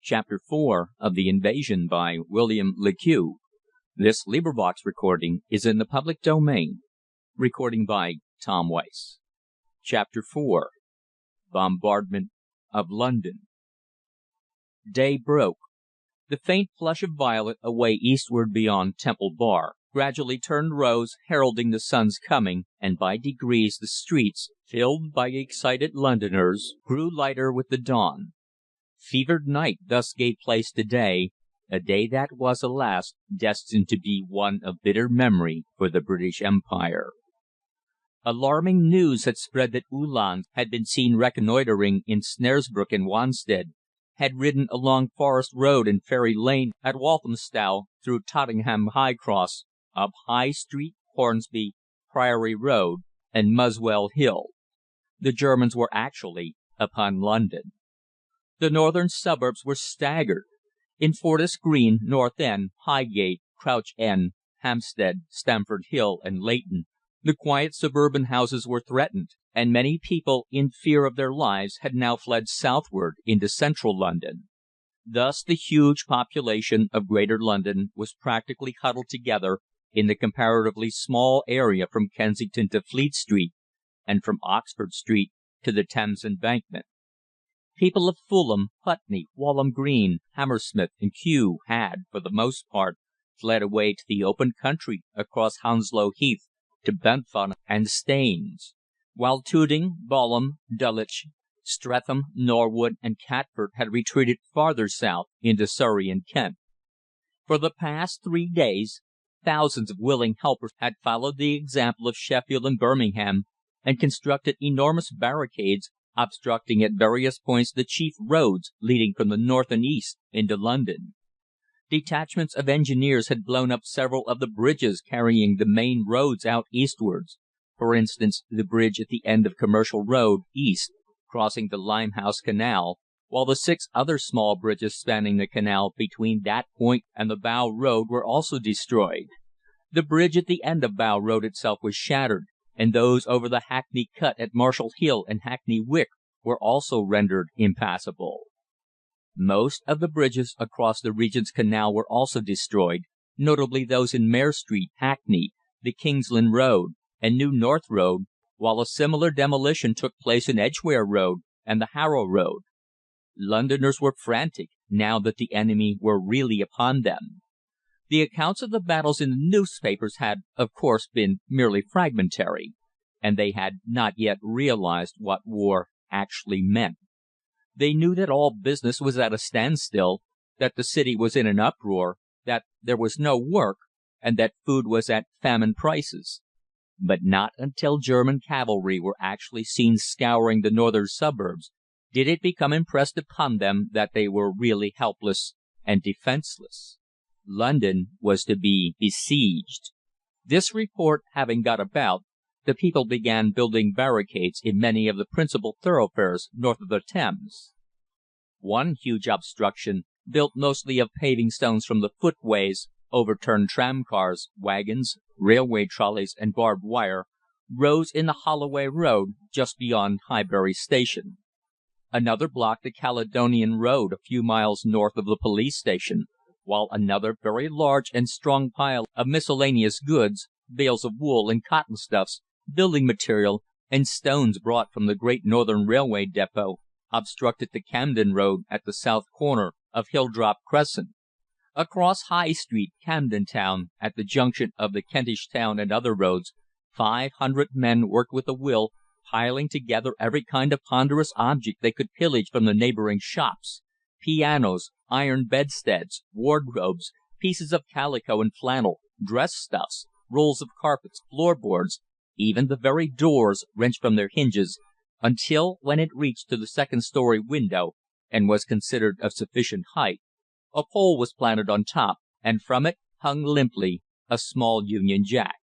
Chapter 4 of the Invasion by William Le Queux. This recording is in the public domain. Recording by Tom Weiss. Chapter 4 Bombardment of London. Day broke. The faint flush of violet away eastward beyond Temple Bar gradually turned rose, heralding the sun's coming, and by degrees the streets, filled by excited Londoners, grew lighter with the dawn. Fevered night thus gave place to day, a day that was, alas, destined to be one of bitter memory for the British Empire. Alarming news had spread that Uhlans had been seen reconnoitring in Snaresbrook and Wanstead, had ridden along Forest Road and Ferry Lane at Walthamstow, through Tottenham High Cross, up High Street, Hornsey, Priory Road, and Muswell Hill. The Germans were actually upon London. The northern suburbs were staggered. In Fortis Green, North End, Highgate, Crouch End, Hampstead, Stamford Hill, and Leighton, the quiet suburban houses were threatened, and many people, in fear of their lives, had now fled southward into central London. Thus the huge population of Greater London was practically huddled together in the comparatively small area from Kensington to Fleet Street, and from Oxford Street to the Thames Embankment. People of Fulham, Putney, Walham Green, Hammersmith, and Kew had, for the most part, fled away to the open country across Hounslow Heath to Bedfont and Staines, while Tooting, Balham, Dulwich, Streatham, Norwood, and Catford had retreated farther south into Surrey and Kent. For the past 3 days, thousands of willing helpers had followed the example of Sheffield and Birmingham, and constructed enormous barricades, obstructing at various points the chief roads leading from the north and east into London. Detachments of engineers had blown up several of the bridges carrying the main roads out eastwards, for instance, the bridge at the end of Commercial Road, east, crossing the Limehouse Canal, while the 6 other small bridges spanning the canal between that point and the Bow Road were also destroyed. The bridge at the end of Bow Road itself was shattered, and those over the Hackney Cut at Marshall Hill and Hackney Wick were also rendered impassable. Most of the bridges across the Regent's Canal were also destroyed, notably those in Mare Street, Hackney, the Kingsland Road, and New North Road, while a similar demolition took place in Edgware Road and the Harrow Road. Londoners were frantic, now that the enemy were really upon them. The accounts of the battles in the newspapers had, of course, been merely fragmentary, and they had not yet realized what war actually meant. They knew that all business was at a standstill, that the city was in an uproar, that there was no work, and that food was at famine prices. But not until German cavalry were actually seen scouring the northern suburbs did it become impressed upon them that they were really helpless and defenceless. London was to be besieged. This report having got about, the people began building barricades in many of the principal thoroughfares north of the Thames. One huge obstruction, built mostly of paving stones from the footways, overturned tramcars, wagons, railway trolleys, and barbed wire, rose in the Holloway Road just beyond Highbury Station. Another blocked the Caledonian Road a few miles north of the police station, while another very large and strong pile of miscellaneous goods, bales of wool and cotton stuffs, building material, and stones brought from the Great Northern Railway depot, obstructed the Camden Road at the south corner of Hilldrop Crescent. Across High Street, Camden Town, at the junction of the Kentish Town and other roads, 500 men worked with a will, piling together every kind of ponderous object they could pillage from the neighbouring shops: pianos, iron bedsteads, wardrobes, pieces of calico and flannel, dress stuffs, rolls of carpets, floorboards, even the very doors wrenched from their hinges, until, when it reached to the second-story window and was considered of sufficient height, a pole was planted on top, and from it hung limply a small Union Jack.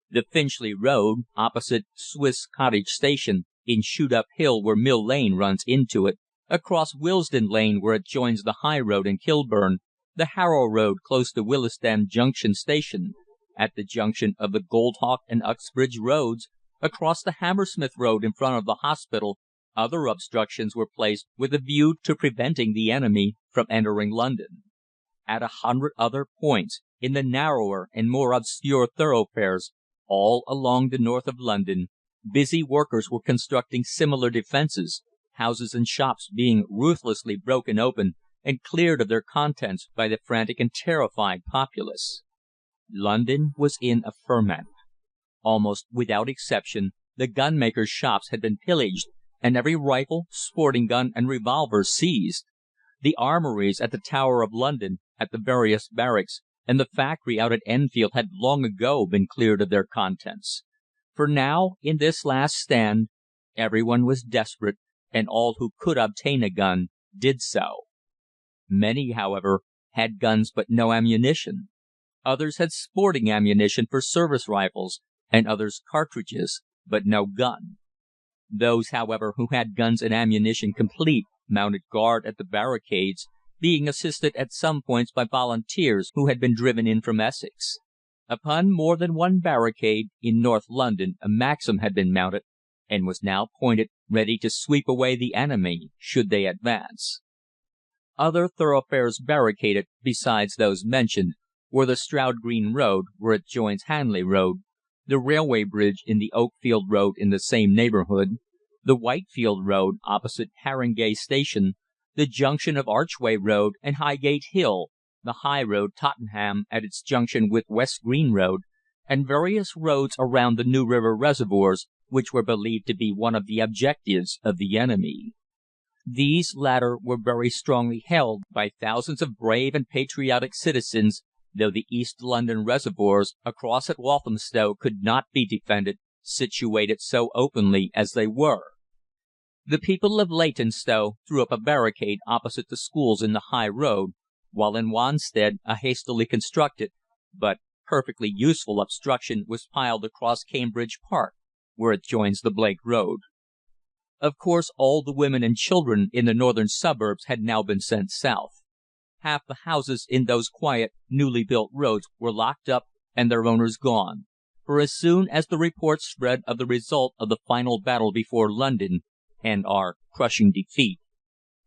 The Finchley Road, opposite Swiss Cottage Station, in Shoot Up Hill where Mill Lane runs into it, across Willesden Lane where it joins the High Road in Kilburn, the Harrow Road close to Willesden Junction Station, at the junction of the Goldhawk and Uxbridge Roads, across the Hammersmith Road in front of the hospital, other obstructions were placed with a view to preventing the enemy from entering London. At 100 other points, in the narrower and more obscure thoroughfares, all along the north of London, busy workers were constructing similar defences, houses and shops being ruthlessly broken open and cleared of their contents by the frantic and terrified populace. London was in a ferment. Almost without exception, the gunmakers' shops had been pillaged, and every rifle, sporting gun, and revolver seized. The armories at the Tower of London, at the various barracks, and the factory out at Enfield had long ago been cleared of their contents. For now, in this last stand, everyone was desperate, and all who could obtain a gun did so. Many, however, had guns but no ammunition. Others had sporting ammunition for service rifles, and others cartridges, but no gun. Those, however, who had guns and ammunition complete mounted guard at the barricades, being assisted at some points by volunteers who had been driven in from Essex. Upon more than one barricade in North London a Maxim had been mounted, and was now pointed ready to sweep away the enemy should they advance. Other thoroughfares barricaded, besides those mentioned, were the Stroud Green Road, where it joins Hanley Road, the railway bridge in the Oakfield Road in the same neighbourhood, the Whitefield Road opposite Haringey Station, the junction of Archway Road and Highgate Hill, the High Road, Tottenham, at its junction with West Green Road, and various roads around the New River reservoirs, which were believed to be one of the objectives of the enemy. These latter were very strongly held by thousands of brave and patriotic citizens, though the East London reservoirs across at Walthamstow could not be defended, situated so openly as they were. The people of Leytonstone threw up a barricade opposite the schools in the High Road, while in Wanstead a hastily constructed, but perfectly useful obstruction was piled across Cambridge Park, where it joins the Blake Road. Of course, all the women and children in the northern suburbs had now been sent south. Half the houses in those quiet, newly built roads were locked up and their owners gone, for as soon as the report spread of the result of the final battle before London, and our crushing defeat,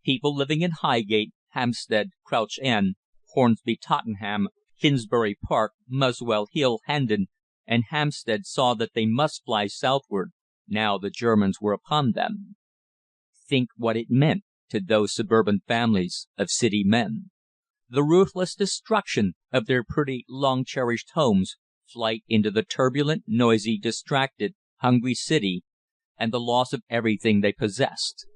people living in Highgate, Hampstead, Crouch End, Hornsey, Tottenham, Finsbury Park, Muswell Hill, Hendon, and Hampstead saw that they must fly southward, now the Germans were upon them. Think what it meant to those suburban families of city men. The ruthless destruction of their pretty, long-cherished homes, flight into the turbulent, noisy, distracted, hungry city, and the loss of everything they possessed.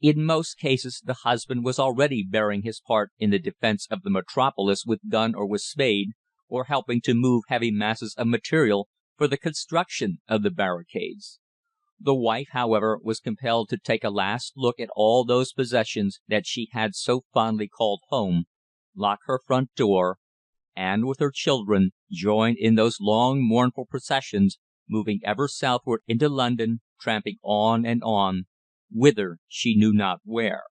In most cases the husband was already bearing his part in the defence of the metropolis with gun or with spade, or helping to move heavy masses of material for the construction of the barricades. The wife, however, was compelled to take a last look at all those possessions that she had so fondly called home, lock her front door, and, with her children, join in those long mournful processions, moving ever southward into London, tramping on and on, whither she knew not where.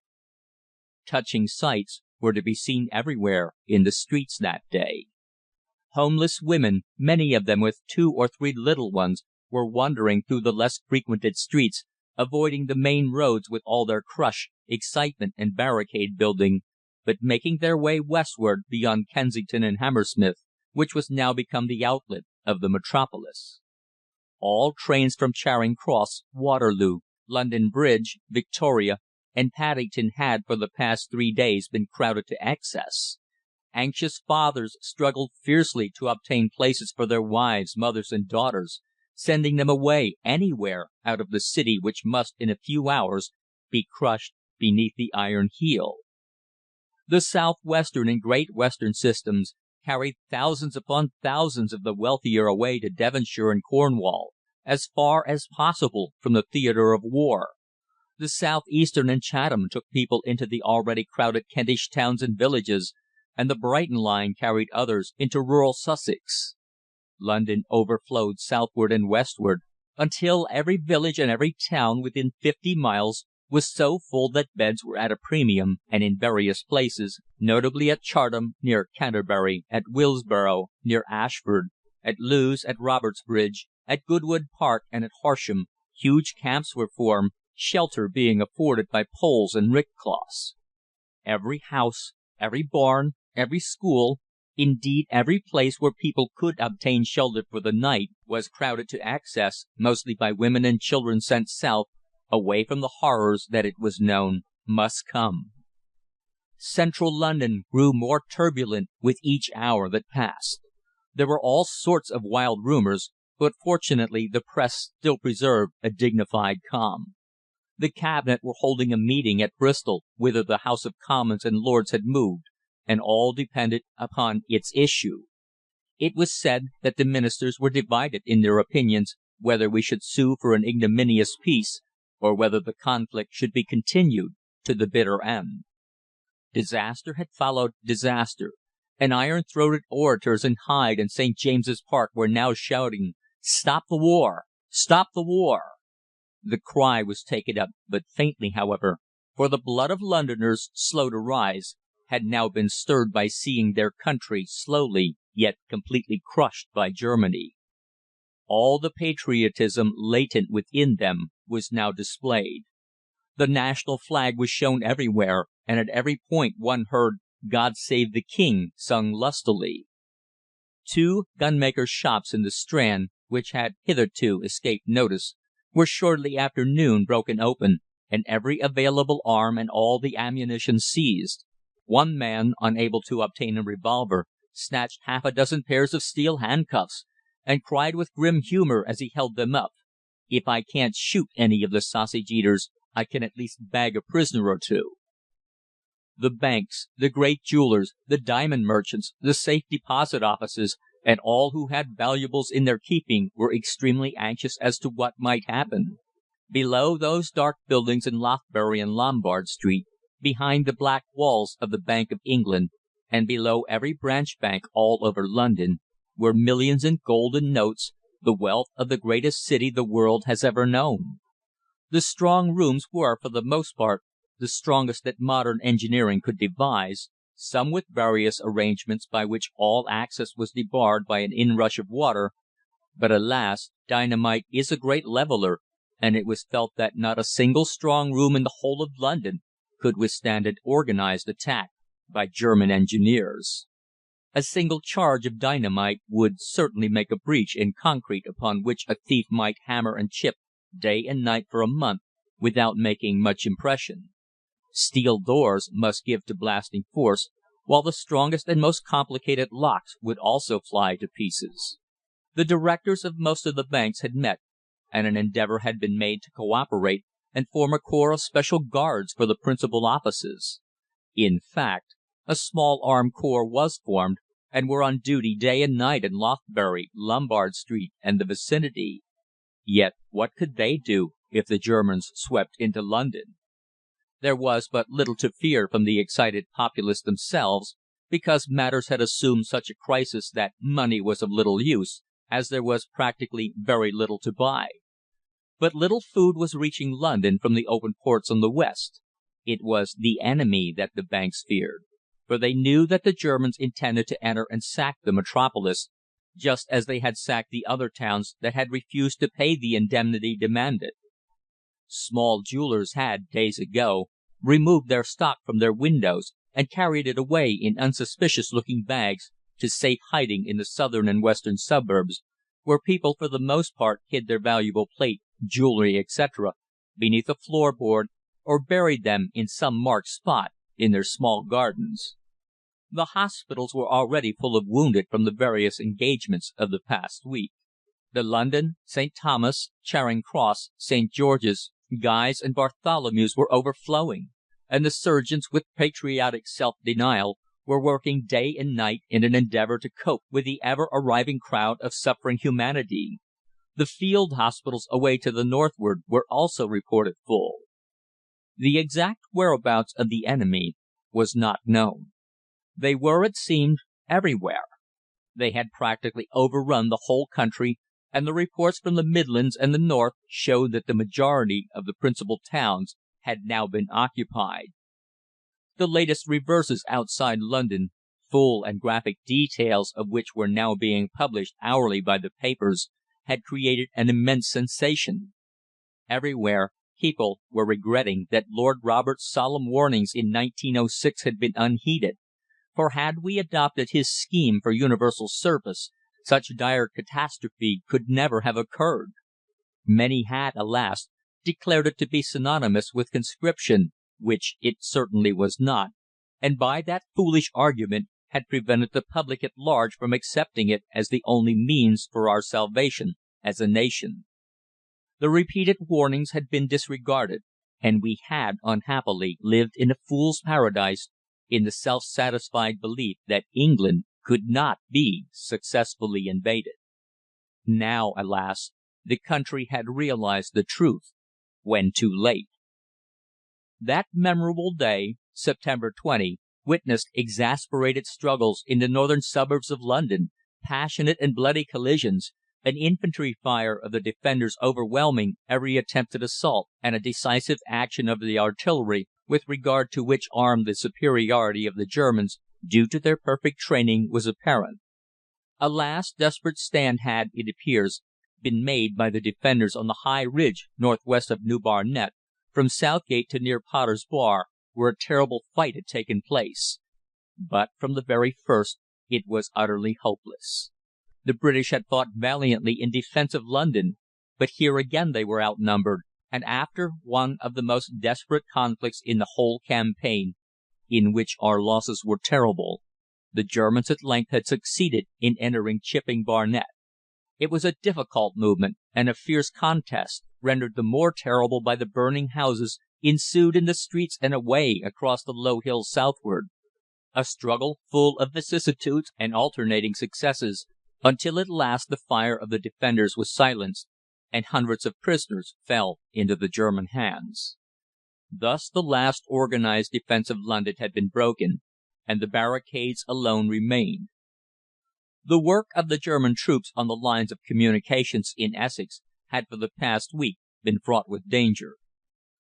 Touching sights were to be seen everywhere in the streets that day. Homeless women, many of them with 2 or 3 little ones, were wandering through the less frequented streets, avoiding the main roads with all their crush, excitement, and barricade building, but making their way westward beyond Kensington and Hammersmith, which was now become the outlet of the metropolis. All trains from Charing Cross, Waterloo, London Bridge, Victoria, and Paddington had for the past 3 days been crowded to excess. Anxious fathers struggled fiercely to obtain places for their wives, mothers, and daughters, sending them away anywhere out of the city which must in a few hours be crushed beneath the iron heel. The South Western and Great Western systems carried thousands upon thousands of the wealthier away to Devonshire and Cornwall, as far as possible from the theatre of war. The South Eastern and Chatham took people into the already crowded Kentish towns and villages, and the Brighton line carried others into rural Sussex. London overflowed southward and westward, until every village and every town within 50 miles was so full that beds were at a premium, and in various places, notably at Chartham, near Canterbury, at Willesborough, near Ashford, at Lewes, at Robertsbridge, at Goodwood Park, and at Horsham, huge camps were formed, shelter being afforded by poles and rick cloths. Every house, every barn, every school, indeed every place where people could obtain shelter for the night, was crowded to excess, mostly by women and children sent south, away from the horrors that it was known must come. Central London grew more turbulent with each hour that passed. There were all sorts of wild rumours, but fortunately the press still preserved a dignified calm. The Cabinet were holding a meeting at Bristol, whither the House of Commons and Lords had moved, and all depended upon its issue. It was said that the Ministers were divided in their opinions whether we should sue for an ignominious peace, or whether the conflict should be continued to the bitter end. Disaster had followed disaster, and iron-throated orators in Hyde and St. James's Park were now shouting, "Stop the war! Stop the war!" The cry was taken up but faintly, however, for the blood of Londoners, slow to rise, had now been stirred by seeing their country slowly yet completely crushed by Germany. All the patriotism latent within them was now displayed. The national flag was shown everywhere, and at every point one heard "God Save the King" sung lustily. Two gunmakers' shops in the Strand, which had hitherto escaped notice, were shortly after noon broken open, and every available arm and all the ammunition seized. One man, unable to obtain a revolver, snatched half a dozen pairs of steel handcuffs, and cried with grim humour as he held them up, "If I can't shoot any of the sausage eaters, I can at least bag a prisoner or two." The banks, the great jewellers, the diamond merchants, the safe deposit offices, and all who had valuables in their keeping were extremely anxious as to what might happen. Below those dark buildings in Lothbury and Lombard Street, behind the black walls of the Bank of England, and below every branch bank all over London, were millions in gold and notes, the wealth of the greatest city the world has ever known. The strong rooms were, for the most part, the strongest that modern engineering could devise, some with various arrangements by which all access was debarred by an inrush of water, but alas, dynamite is a great leveller, and it was felt that not a single strong room in the whole of London could withstand an organised attack by German engineers. A single charge of dynamite would certainly make a breach in concrete upon which a thief might hammer and chip day and night for a month without making much impression. Steel doors must give to blasting force, while the strongest and most complicated locks would also fly to pieces. The directors of most of the banks had met, and an endeavour had been made to co-operate and form a corps of special guards for the principal offices. In fact, a small armed corps was formed, and were on duty day and night in Lothbury, Lombard Street, and the vicinity. Yet what could they do if the Germans swept into London? There was but little to fear from the excited populace themselves, because matters had assumed such a crisis that money was of little use, as there was practically very little to buy. But little food was reaching London from the open ports on the west. It was the enemy that the banks feared, for they knew that the Germans intended to enter and sack the metropolis, just as they had sacked the other towns that had refused to pay the indemnity demanded. Small jewellers had, days ago, removed their stock from their windows and carried it away in unsuspicious-looking bags to safe hiding in the southern and western suburbs, where people for the most part hid their valuable plate, jewellery, etc., beneath a floorboard, or buried them in some marked spot in their small gardens. The hospitals were already full of wounded from the various engagements of the past week. The London, St. Thomas', Charing Cross, St. George's, Guy's, and Bartholomew's were overflowing, and the surgeons, with patriotic self-denial, were working day and night in an endeavour to cope with the ever-arriving crowd of suffering humanity. The field hospitals away to the northward were also reported full. The exact whereabouts of the enemy was not known. They were, it seemed, everywhere. They had practically overrun the whole country, and the reports from the Midlands and the North showed that the majority of the principal towns had now been occupied. The latest reverses outside London, full and graphic details of which were now being published hourly by the papers, had created an immense sensation. Everywhere people were regretting that Lord Roberts' solemn warnings in 1906 had been unheeded, for had we adopted his scheme for universal service, such dire catastrophe could never have occurred. Many had, alas, declared it to be synonymous with conscription, which it certainly was not, and by that foolish argument had prevented the public at large from accepting it as the only means for our salvation as a nation. The repeated warnings had been disregarded, and we had, unhappily, lived in a fool's paradise, in the self-satisfied belief that England could not be successfully invaded. Now, alas, the country had realized the truth, when too late. That memorable day, September 20, witnessed exasperated struggles in the northern suburbs of London, passionate and bloody collisions, an infantry fire of the defenders overwhelming every attempted assault, and a decisive action of the artillery, with regard to which arm the superiority of the Germans, due to their perfect training, was apparent. A last desperate stand had, it appears, been made by the defenders on the high ridge northwest of New Barnet, from Southgate to near Potter's Bar, where a terrible fight had taken place. But from the very first it was utterly hopeless. The British had fought valiantly in defence of London, but here again they were outnumbered, and after one of the most desperate conflicts in the whole campaign, in which our losses were terrible, the Germans at length had succeeded in entering Chipping Barnet. It was a difficult movement, and a fierce contest, rendered the more terrible by the burning houses, ensued in the streets and away across the low hills southward. A struggle full of vicissitudes and alternating successes, until at last the fire of the defenders was silenced, and hundreds of prisoners fell into the German hands. Thus the last organized defence of London had been broken, and the barricades alone remained. The work of the German troops on the lines of communications in Essex had for the past week been fraught with danger.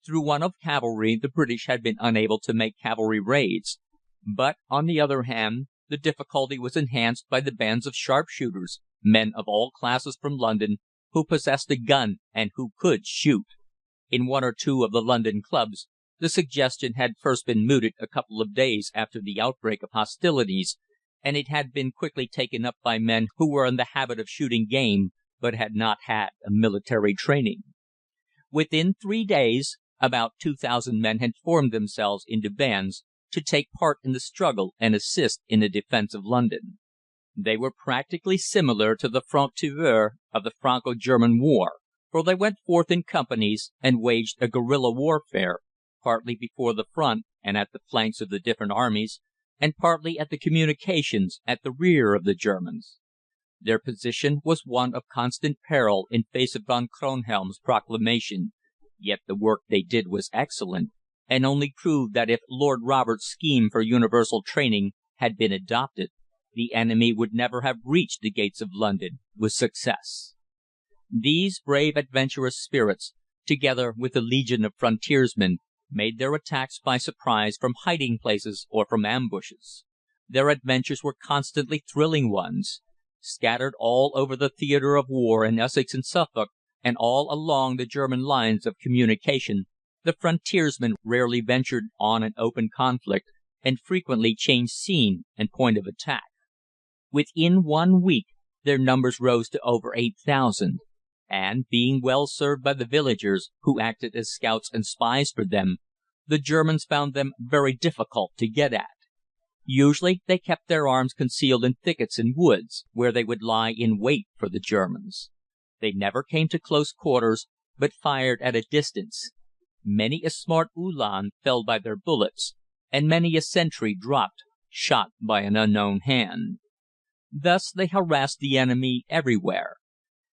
Through want of cavalry the British had been unable to make cavalry raids, but, on the other hand, the difficulty was enhanced by the bands of sharpshooters, men of all classes from London, who possessed a gun and who could shoot. In one or two of the London clubs the suggestion had first been mooted a couple of days after the outbreak of hostilities, and it had been quickly taken up by men who were in the habit of shooting game, but had not had a military training. Within 3 days about 2,000 men had formed themselves into bands to take part in the struggle and assist in the defence of London. They were practically similar to the francs-tireurs of the Franco-German War, for they went forth in companies and waged a guerilla warfare, partly before the front and at the flanks of the different armies, and partly at the communications at the rear of the Germans. Their position was one of constant peril in face of Von Kronhelm's proclamation, yet the work they did was excellent, and only proved that if Lord Roberts' scheme for universal training had been adopted, the enemy would never have reached the gates of London with success. These brave adventurous spirits, together with a legion of frontiersmen, made their attacks by surprise from hiding places or from ambushes. Their adventures were constantly thrilling ones. Scattered all over the theatre of war in Essex and Suffolk, and all along the German lines of communication, the frontiersmen rarely ventured on an open conflict, and frequently changed scene and point of attack. Within 1 week their numbers rose to over 8,000, and, being well served by the villagers, who acted as scouts and spies for them, the Germans found them very difficult to get at. Usually they kept their arms concealed in thickets and woods, where they would lie in wait for the Germans. They never came to close quarters, but fired at a distance. Many a smart Uhlan fell by their bullets, and many a sentry dropped, shot by an unknown hand. Thus they harassed the enemy everywhere.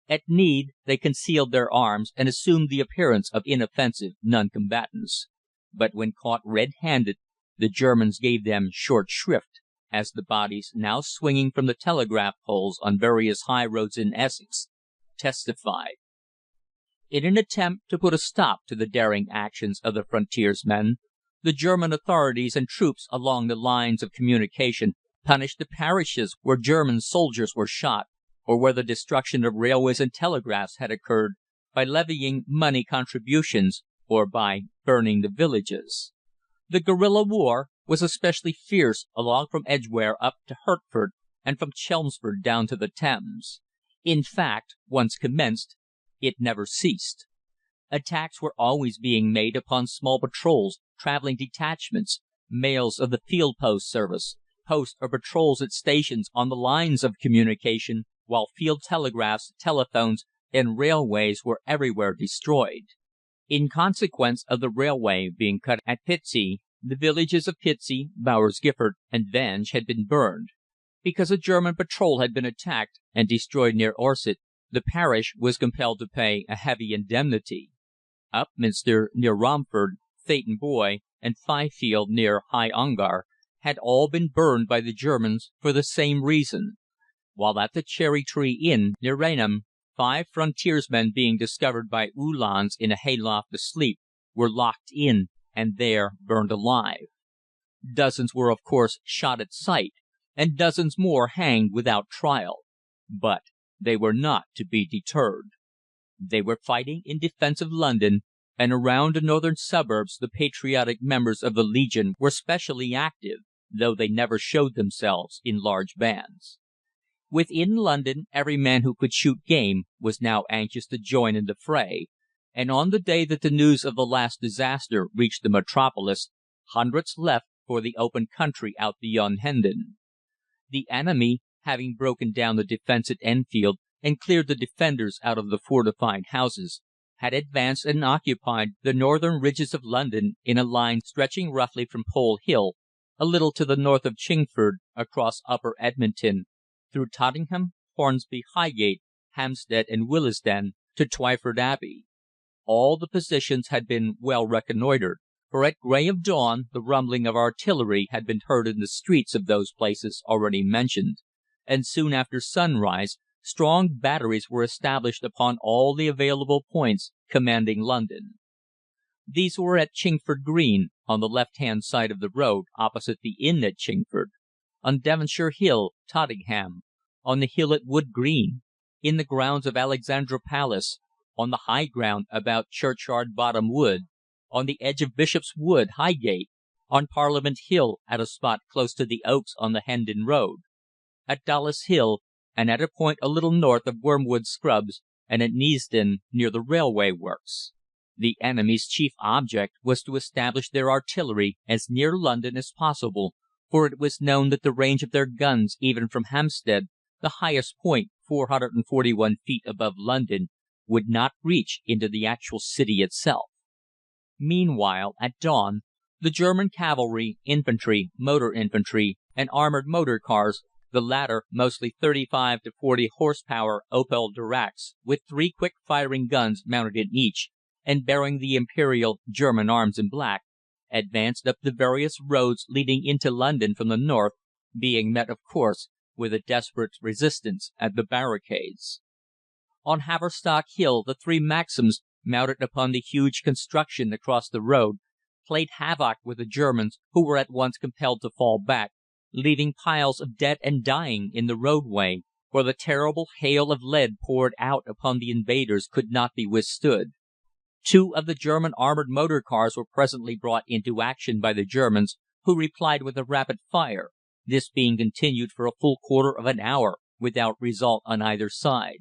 At need they concealed their arms and assumed the appearance of inoffensive non-combatants. But when caught red-handed, the Germans gave them short shrift, as the bodies, now swinging from the telegraph poles on various high roads in Essex, testified. In an attempt to put a stop to the daring actions of the frontiersmen, the German authorities and troops along the lines of communication punished the parishes where German soldiers were shot, or where the destruction of railways and telegraphs had occurred, by levying money contributions, or by burning the villages. The guerrilla war was especially fierce along from Edgware up to Hertford, and from Chelmsford down to the Thames. In fact, once commenced, it never ceased. Attacks were always being made upon small patrols, travelling detachments, mails of the field post service, posts or patrols at stations on the lines of communication, while field telegraphs, telephones, and railways were everywhere destroyed. In consequence of the railway being cut at Pitsea, the villages of Pitsea, Bowers Gifford, and Vange had been burned. Because a German patrol had been attacked and destroyed near Orsett, the parish was compelled to pay a heavy indemnity. Upminster near Romford, Theydon Bois, and Fifield near High Ongar had all been burned by the Germans for the same reason, while at the Cherry Tree Inn near Rainham, 5 frontiersmen being discovered by Uhlans in a hayloft asleep, were locked in and there burned alive. Dozens were of course shot at sight, and dozens more hanged without trial. But they were not to be deterred. They were fighting in defence of London, and around the northern suburbs the patriotic members of the Legion were specially active, though they never showed themselves in large bands. Within London every man who could shoot game was now anxious to join in the fray, and on the day that the news of the last disaster reached the metropolis, hundreds left for the open country out beyond Hendon. The enemy, having broken down the defence at Enfield and cleared the defenders out of the fortified houses, had advanced and occupied the northern ridges of London in a line stretching roughly from Pole Hill, a little to the north of Chingford, across Upper Edmonton, through Tottenham, Hornsey, Highgate, Hampstead, and Willesden, to Twyford Abbey. All the positions had been well reconnoitred, for at grey of dawn the rumbling of artillery had been heard in the streets of those places already mentioned, and soon after sunrise strong batteries were established upon all the available points commanding London. These were at Chingford Green, on the left-hand side of the road opposite the inn at Chingford; on Devonshire Hill, Tottenham; on the hill at Wood Green; in the grounds of Alexandra Palace; on the high ground about Churchyard Bottom Wood; on the edge of Bishop's Wood, Highgate; on Parliament Hill at a spot close to the Oaks on the Hendon Road; at Dollis Hill, and at a point a little north of Wormwood Scrubs, and at Neasden, near the railway works. The enemy's chief object was to establish their artillery as near London as possible, for it was known that the range of their guns, even from Hampstead, the highest point 441 feet above London, would not reach into the actual city itself. Meanwhile, at dawn, the German cavalry, infantry, motor infantry, and armoured motor cars, the latter mostly 35 to 40 horsepower Opel Darracqs, with 3 quick-firing guns mounted in each, and bearing the Imperial German arms in black, advanced up the various roads leading into London from the north, being met, of course, with a desperate resistance at the barricades. On Haverstock Hill the 3 Maxims, mounted upon the huge construction across the road, played havoc with the Germans, who were at once compelled to fall back, leaving piles of dead and dying in the roadway, for the terrible hail of lead poured out upon the invaders could not be withstood. 2 of the German armoured motor cars were presently brought into action by the Germans, who replied with a rapid fire, this being continued for a full quarter of an hour without result on either side.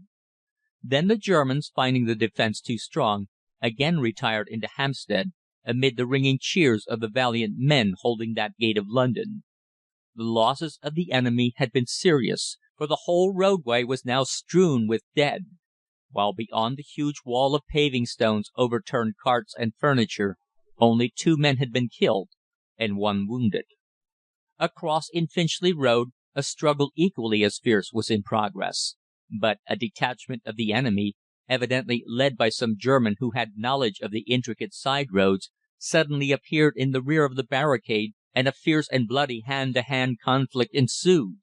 Then the Germans, finding the defence too strong, again retired into Hampstead, amid the ringing cheers of the valiant men holding that gate of London. The losses of the enemy had been serious, for the whole roadway was now strewn with dead, while beyond the huge wall of paving stones, overturned carts and furniture, only 2 men had been killed and 1 wounded. Across in Finchley Road a struggle equally as fierce was in progress, but a detachment of the enemy, evidently led by some German who had knowledge of the intricate side roads, suddenly appeared in the rear of the barricade, and a fierce and bloody hand-to-hand conflict ensued.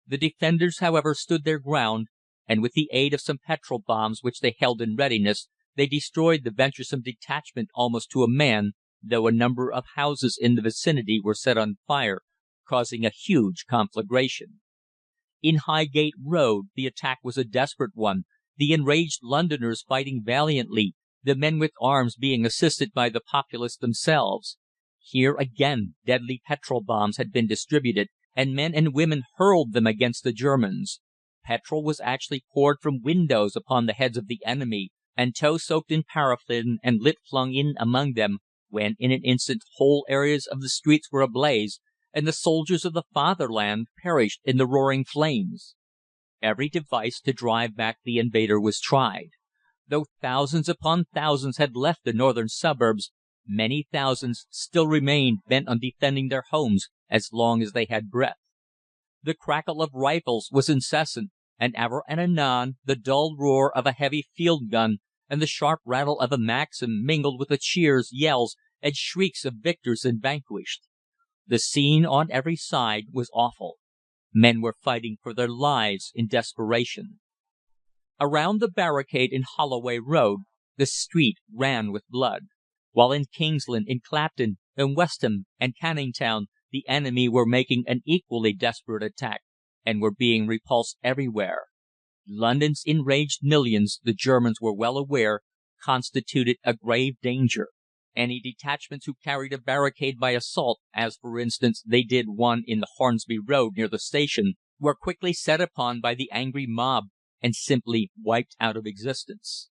The defenders, however, stood their ground, and with the aid of some petrol bombs which they held in readiness, they destroyed the venturesome detachment almost to a man, though a number of houses in the vicinity were set on fire, causing a huge conflagration. In Highgate Road the attack was a desperate one, the enraged Londoners fighting valiantly, the men with arms being assisted by the populace themselves. Here again deadly petrol bombs had been distributed, and men and women hurled them against the Germans. Petrol was actually poured from windows upon the heads of the enemy, and tow soaked in paraffin and lit flung in among them, when in an instant whole areas of the streets were ablaze, and the soldiers of the Fatherland perished in the roaring flames. Every device to drive back the invader was tried. Though thousands upon thousands had left the northern suburbs, many thousands still remained bent on defending their homes as long as they had breath. The crackle of rifles was incessant, and ever and anon the dull roar of a heavy field gun and the sharp rattle of a Maxim mingled with the cheers, yells, and shrieks of victors and vanquished. The scene on every side was awful. Men were fighting for their lives in desperation. Around the barricade in Holloway Road the street ran with blood, while in Kingsland, in Clapton, in Westham, and Canning Town the enemy were making an equally desperate attack, and were being repulsed everywhere. London's enraged millions, the Germans were well aware, constituted a grave danger. Any detachments who carried a barricade by assault, as for instance they did one in the Hornsey Road near the station, were quickly set upon by the angry mob and simply wiped out of existence.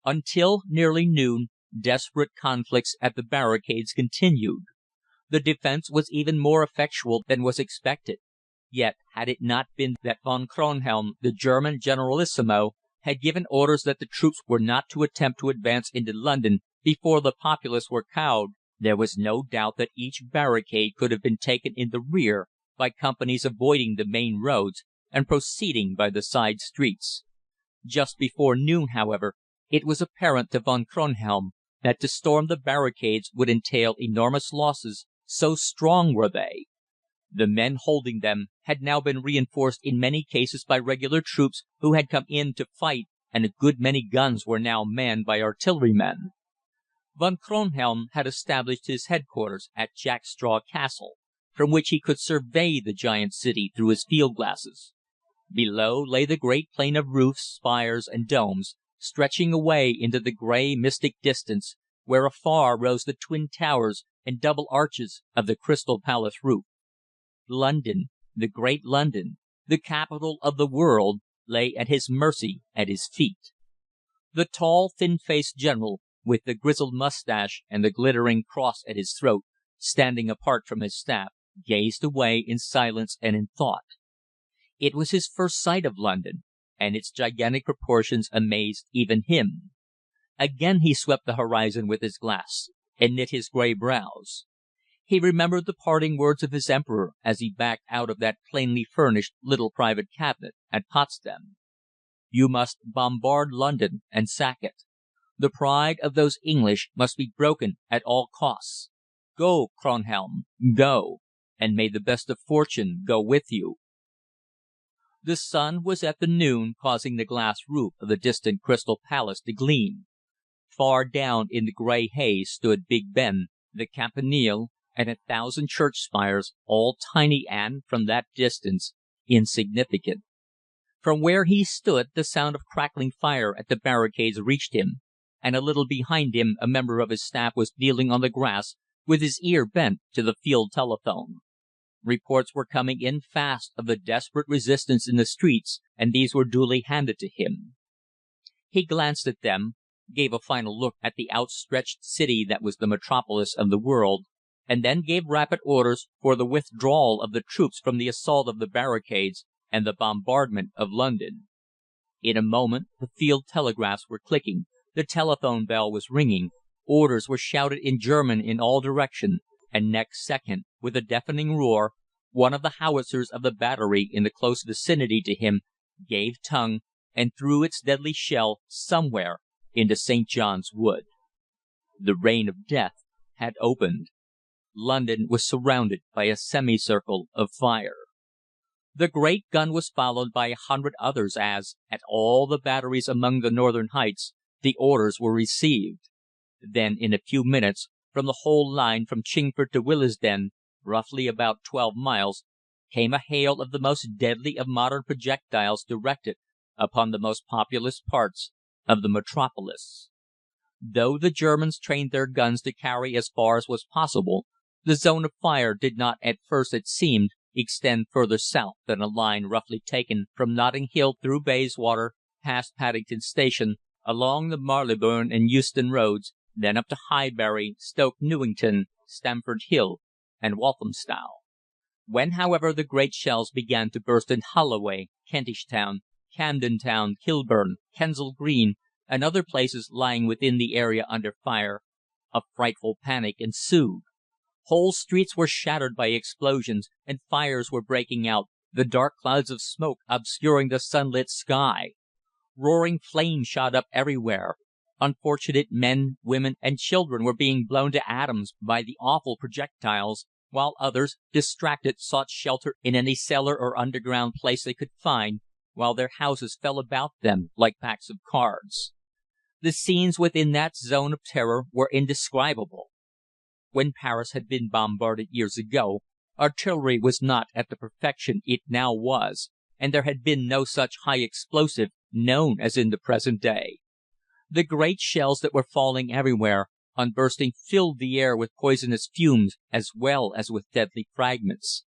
Until nearly noon, desperate conflicts at the barricades continued. The defence was even more effectual than was expected. Yet had it not been that Von Kronhelm, the German generalissimo, had given orders that the troops were not to attempt to advance into London before the populace were cowed, there was no doubt that each barricade could have been taken in the rear by companies avoiding the main roads and proceeding by the side streets. Just before noon, however, it was apparent to Von Kronhelm that to storm the barricades would entail enormous losses, so strong were they. The men holding them had now been reinforced in many cases by regular troops who had come in to fight, and a good many guns were now manned by artillerymen. Von Kronhelm had established his headquarters at Jackstraw Castle, from which he could survey the giant city through his field glasses. Below lay the great plain of roofs, spires, and domes, stretching away into the grey mystic distance, where afar rose the twin towers and double arches of the Crystal Palace roof. London, the great London, the capital of the world, lay at his mercy, at his feet. The tall, thin-faced general, with the grizzled moustache and the glittering cross at his throat, standing apart from his staff, gazed away in silence and in thought. It was his first sight of London, and its gigantic proportions amazed even him. Again he swept the horizon with his glass, and knit his grey brows. He remembered the parting words of his Emperor as he backed out of that plainly furnished little private cabinet at Potsdam. "You must bombard London and sack it. The pride of those English must be broken at all costs. Go, Kronhelm, go, and may the best of fortune go with you." The sun was at the noon, causing the glass roof of the distant Crystal Palace to gleam. Far down in the grey haze stood Big Ben, the Campanile, and 1,000 church spires, all tiny and, from that distance, insignificant. From where he stood the sound of crackling fire at the barricades reached him, and a little behind him a member of his staff was kneeling on the grass with his ear bent to the field telephone. Reports were coming in fast of the desperate resistance in the streets, and these were duly handed to him. He glanced at them, gave a final look at the outstretched city that was the metropolis of the world, and then gave rapid orders for the withdrawal of the troops from the assault of the barricades and the bombardment of London. In a moment the field telegraphs were clicking, the telephone bell was ringing, orders were shouted in German in all directions, and next second, with a deafening roar, one of the howitzers of the battery in the close vicinity to him gave tongue and threw its deadly shell somewhere into St. John's Wood. The reign of death had opened. London was surrounded by a semicircle of fire. The great gun was followed by 100 others as, at all the batteries among the northern heights, the orders were received. Then, in a few minutes, from the whole line from Chingford to Willesden, roughly about 12 miles, came a hail of the most deadly of modern projectiles directed upon the most populous parts of the metropolis. Though the Germans trained their guns to carry as far as was possible, the zone of fire did not at first, it seemed, extend further south than a line roughly taken from Notting Hill through Bayswater, past Paddington Station, along the Marylebone and Euston roads, then up to Highbury, Stoke Newington, Stamford Hill, and Walthamstow. When, however, the great shells began to burst in Holloway, Kentish Town, Camden Town, Kilburn, Kensal Green, and other places lying within the area under fire, a frightful panic ensued. Whole streets were shattered by explosions, and fires were breaking out, the dark clouds of smoke obscuring the sunlit sky. Roaring flames shot up everywhere. Unfortunate men, women, and children were being blown to atoms by the awful projectiles, while others, distracted, sought shelter in any cellar or underground place they could find, while their houses fell about them like packs of cards. The scenes within that zone of terror were indescribable. When Paris had been bombarded years ago, artillery was not at the perfection it now was, and there had been no such high explosive known as in the present day. The great shells that were falling everywhere, on bursting, filled the air with poisonous fumes as well as with deadly fragments.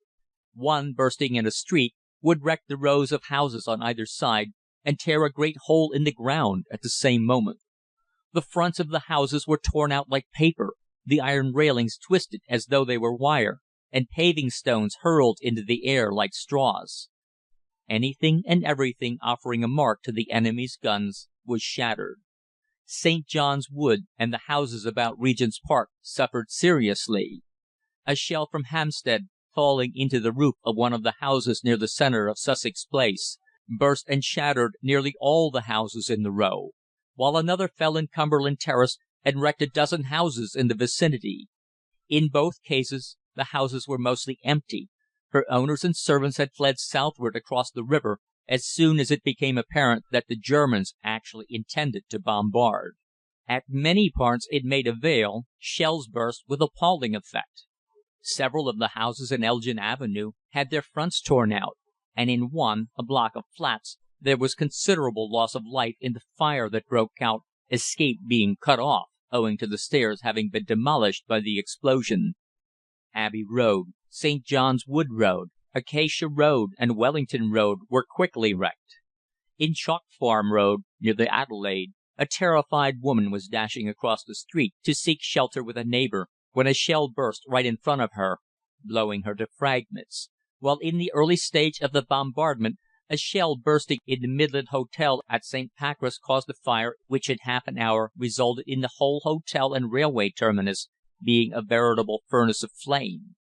One, bursting in a street, would wreck the rows of houses on either side, and tear a great hole in the ground at the same moment. The fronts of the houses were torn out like paper, the iron railings twisted as though they were wire, and paving stones hurled into the air like straws. Anything and everything offering a mark to the enemy's guns was shattered. St. John's Wood and the houses about Regent's Park suffered seriously. A shell from Hampstead, falling into the roof of one of the houses near the centre of Sussex Place, burst and shattered nearly all the houses in the row, while another fell in Cumberland Terrace and wrecked a dozen houses in the vicinity. In both cases the houses were mostly empty, for owners and servants had fled southward across the river as soon as it became apparent that the Germans actually intended to bombard. At many parts in Maida Vale shells burst with appalling effect. Several of the houses in Elgin Avenue had their fronts torn out, and in one, a block of flats, there was considerable loss of life in the fire that broke out, escape being cut off owing to the stairs having been demolished by the explosion. Abbey Road, St. John's Wood Road, Acacia Road, and Wellington Road were quickly wrecked. In Chalk Farm Road, near the Adelaide, a terrified woman was dashing across the street to seek shelter with a neighbour, when a shell burst right in front of her, blowing her to fragments, while in the early stage of the bombardment a shell bursting in the Midland Hotel at St. Pancras caused a fire which in half an hour resulted in the whole hotel and railway terminus being a veritable furnace of flame.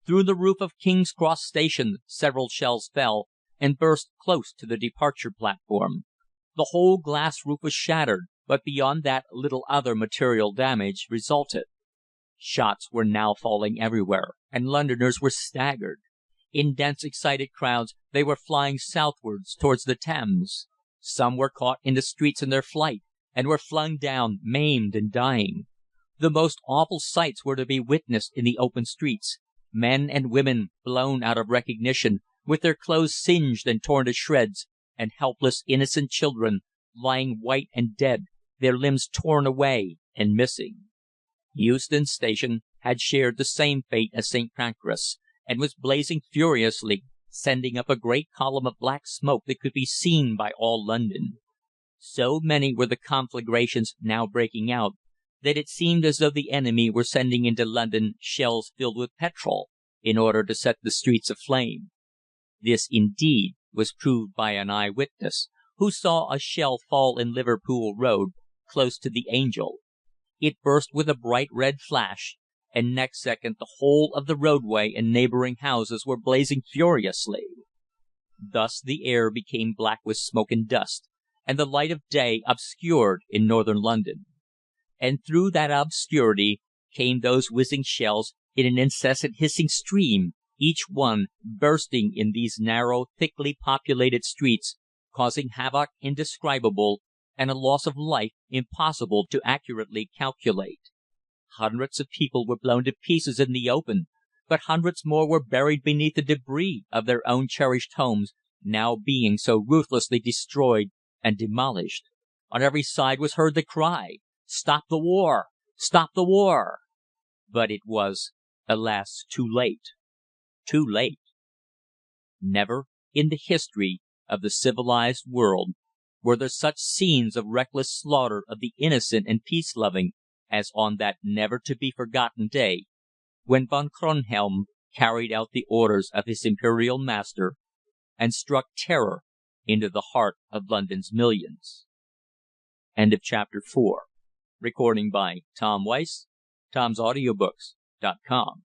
Through the roof of King's Cross Station several shells fell, and burst close to the departure platform. The whole glass roof was shattered, but beyond that little other material damage resulted. Shots were now falling everywhere, and Londoners were staggered. In dense, excited crowds they were flying southwards towards the Thames. Some were caught in the streets in their flight, and were flung down, maimed and dying. The most awful sights were to be witnessed in the open streets. Men and women blown out of recognition, with their clothes singed and torn to shreds, and helpless, innocent children lying white and dead, their limbs torn away and missing. Euston Station had shared the same fate as St. Pancras, and was blazing furiously, sending up a great column of black smoke that could be seen by all London. So many were the conflagrations now breaking out, that it seemed as though the enemy were sending into London shells filled with petrol, in order to set the streets aflame. This, indeed, was proved by an eye-witness, who saw a shell fall in Liverpool Road, close to the Angel. It burst with a bright red flash, and next second the whole of the roadway and neighbouring houses were blazing furiously. Thus the air became black with smoke and dust, and the light of day obscured in northern London. And through that obscurity came those whizzing shells in an incessant hissing stream, each one bursting in these narrow, thickly populated streets, causing havoc indescribable, and a loss of life impossible to accurately calculate. Hundreds of people were blown to pieces in the open, but hundreds more were buried beneath the débris of their own cherished homes, now being so ruthlessly destroyed and demolished. On every side was heard the cry, "Stop the war! Stop the war!" But it was, alas, too late. Too late. Never in the history of the civilized world were there such scenes of reckless slaughter of the innocent and peace loving as on that never to be forgotten day when Von Kronhelm carried out the orders of his imperial master and struck terror into the heart of London's millions. Chapter 5. Recording by Tom Weiss, Tom'sAudiobooks.com